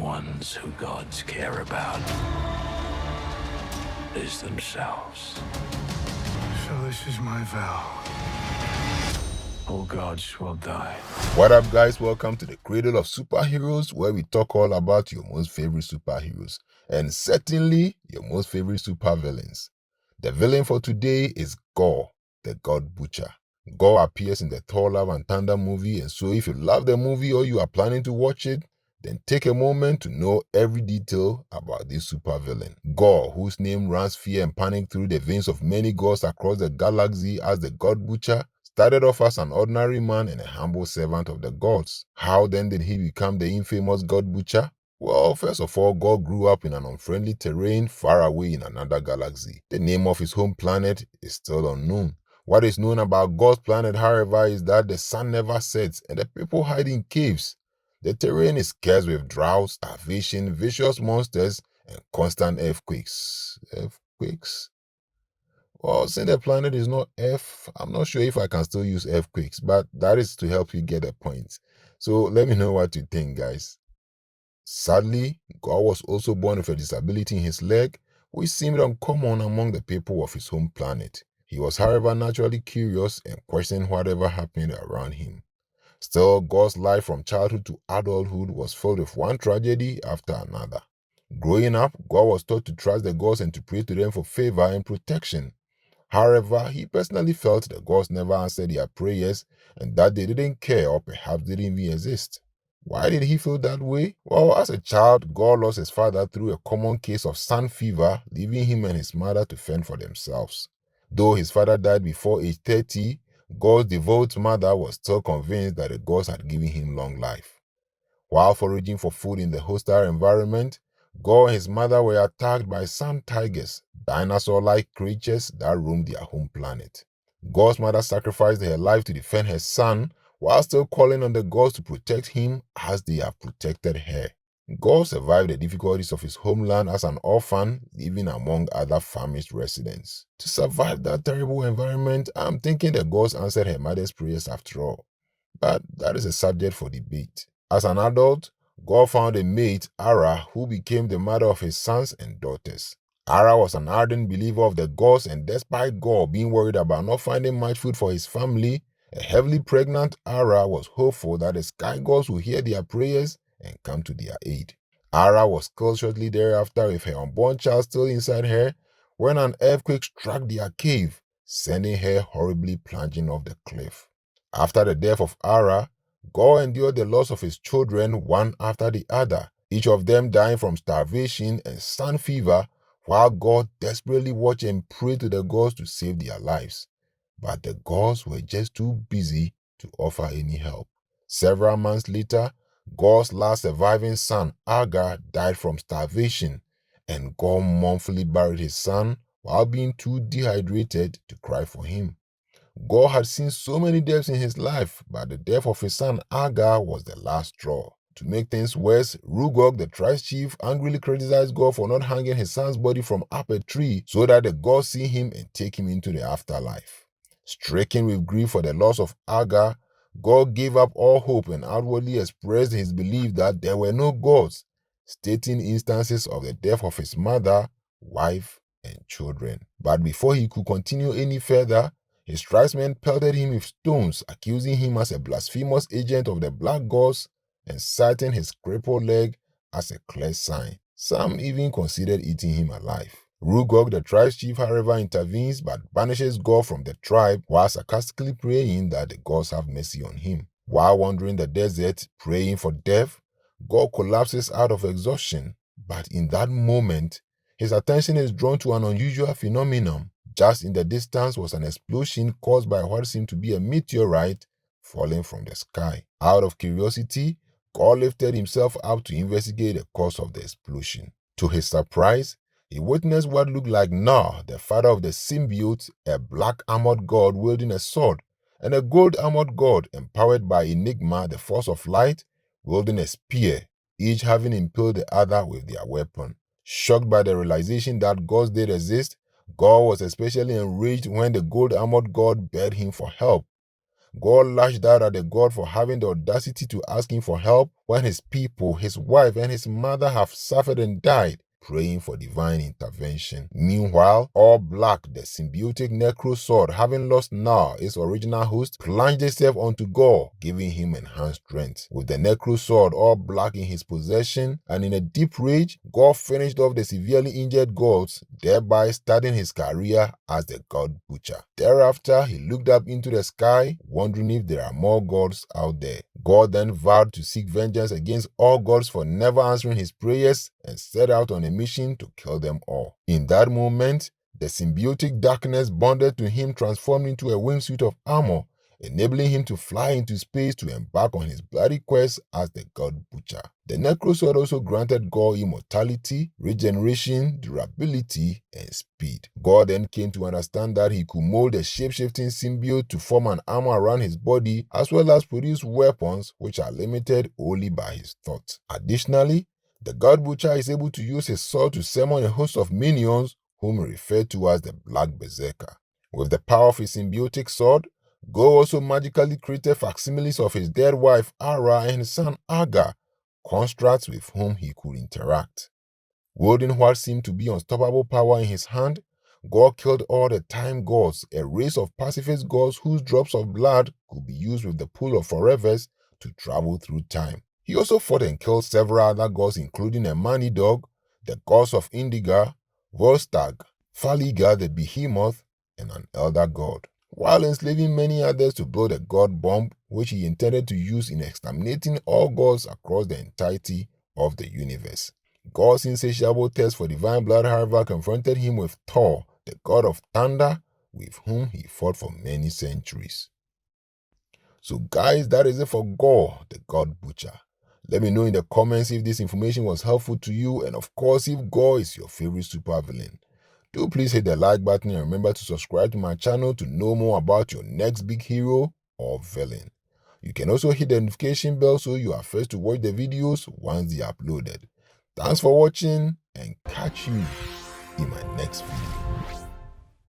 ones who gods care about is themselves. So this is my vow. All gods will die. What up, guys? Welcome to the Cradle of Superheroes, where we talk all about your most favorite superheroes and certainly your most favorite supervillains. The villain for today is Gorr, the God Butcher. Gorr appears in the Thor Love and Thunder movie, and so if you love the movie or you are planning to watch it, then take a moment to know every detail about this supervillain. Gorr, whose name runs fear and panic through the veins of many gods across the galaxy as the God Butcher, started off as an ordinary man and a humble servant of the gods. How then did he become the infamous God Butcher? Well, first of all, Gorr grew up in an unfriendly terrain far away in another galaxy. The name of his home planet is still unknown. What is known about God's planet, however, is that the sun never sets and the people hide in caves. The terrain is cursed with drought, starvation, vicious monsters, and constant earthquakes. Earthquakes? Well, since the planet is not Earth, I'm not sure if I can still use earthquakes, but that is to help you get a point. So let me know what you think, guys. Sadly, Gorr was also born with a disability in his leg, which seemed uncommon among the people of his home planet. He was, however, naturally curious and questioned whatever happened around him. Still, Gorr's life from childhood to adulthood was filled with one tragedy after another. Growing up, Gorr was taught to trust the gods and to pray to them for favor and protection. However, he personally felt the gods never answered their prayers and that they didn't care or perhaps didn't even exist. Why did he feel that way? Well, as a child, Gorr lost his father through a common case of sun fever, leaving him and his mother to fend for themselves. Though his father died before age 30, Gorr's devout mother was still convinced that the gods had given him long life. While foraging for food in the hostile environment, Gorr and his mother were attacked by sand tigers, dinosaur-like creatures that roamed their home planet. Gorr's mother sacrificed her life to defend her son, while still calling on the gods to protect him as they have protected her. Gorr survived the difficulties of his homeland as an orphan, living among other famished residents. To survive that terrible environment, I'm thinking the gods answered her mother's prayers after all. But that is a subject for debate. As an adult, Gorr found a mate, Ara, who became the mother of his sons and daughters. Ara was an ardent believer of the gods, and despite Gorr being worried about not finding much food for his family, a heavily pregnant Ara was hopeful that the sky gods would hear their prayers and come to their aid. Ara was killed shortly thereafter with her unborn child still inside her when an earthquake struck their cave, sending her horribly plunging off the cliff. After the death of Ara, Gorr endured the loss of his children one after the other, each of them dying from starvation and sun fever, while Gorr desperately watched and prayed to the gods to save their lives. But the gods were just too busy to offer any help. Several months later, Gorr's last surviving son, Agar, died from starvation, and Gorr mournfully buried his son while being too dehydrated to cry for him. Gorr had seen so many deaths in his life, but the death of his son Agar was the last straw. To make things worse, Rugog, the tribe's chief, angrily criticized Gorr for not hanging his son's body from up a tree so that the gods see him and take him into the afterlife. Stricken with grief for the loss of Agar, Gorr gave up all hope and outwardly expressed his belief that there were no gods, stating instances of the death of his mother, wife, and children. But before he could continue any further, his tribesmen pelted him with stones, accusing him as a blasphemous agent of the black gods and citing his crippled leg as a clear sign. Some even considered eating him alive. Rugog, the tribe's chief, however, intervenes but banishes Gorr from the tribe while sarcastically praying that the gods have mercy on him. While wandering the desert, praying for death, Gorr collapses out of exhaustion. But in that moment, his attention is drawn to an unusual phenomenon. Just in the distance was an explosion caused by what seemed to be a meteorite falling from the sky. Out of curiosity, Gorr lifted himself up to investigate the cause of the explosion. To his surprise, he witnessed what looked like Nah, the father of the symbiote, a black armored god wielding a sword, and a gold armored god empowered by Enigma, the force of light, wielding a spear, each having impaled the other with their weapon. Shocked by the realization that gods did exist, Gorr was especially enraged when the gold armored god begged him for help. God lashed out at the god for having the audacity to ask him for help when his people, his wife, and his mother have suffered and died, praying for divine intervention. Meanwhile, All Black, the symbiotic necro sword, having lost now its original host, plunged itself onto Gorr, giving him enhanced strength. With the necro sword All Black in his possession, and in a deep rage, Gorr finished off the severely injured gods, thereby starting his career as the God Butcher. Thereafter, he looked up into the sky, wondering if there are more gods out there. Gorr then vowed to seek vengeance against all gods for never answering his prayers and set out on a mission to kill them all. In that moment, the symbiotic darkness bonded to him, transformed into a wingsuit of armor, enabling him to fly into space to embark on his bloody quest as the God Butcher. The Necrosword also granted Gorr immortality, regeneration, durability, and speed. Gorr then came to understand that he could mold a shape-shifting symbiote to form an armor around his body, as well as produce weapons which are limited only by his thoughts. Additionally, the God Butcher is able to use his sword to summon a host of minions whom he referred to as the Black Berserker. With the power of his symbiotic sword, Gorr also magically created facsimiles of his dead wife Ara and his son Aga, constructs with whom he could interact. Wielding what seemed to be unstoppable power in his hand, Gorr killed all the Time Gods, a race of pacifist gods whose drops of blood could be used with the Pool of Forevers to travel through time. He also fought and killed several other gods, including a Mani-Dog, the gods of Indigar, Volstagg, Faliga the Behemoth, and an Elder God, while enslaving many others to build a god bomb which he intended to use in exterminating all gods across the entirety of the universe. Gorr's insatiable thirst for divine blood, however, confronted him with Thor, the god of thunder, with whom he fought for many centuries. So guys, that is it for Gorr, the God Butcher. Let me know in the comments if this information was helpful to you, and of course if Gorr is your favorite supervillain. Do please hit the like button and remember to subscribe to my channel to know more about your next big hero or villain. You can also hit the notification bell so you are first to watch the videos once they are uploaded. Thanks for watching, and catch you in my next video.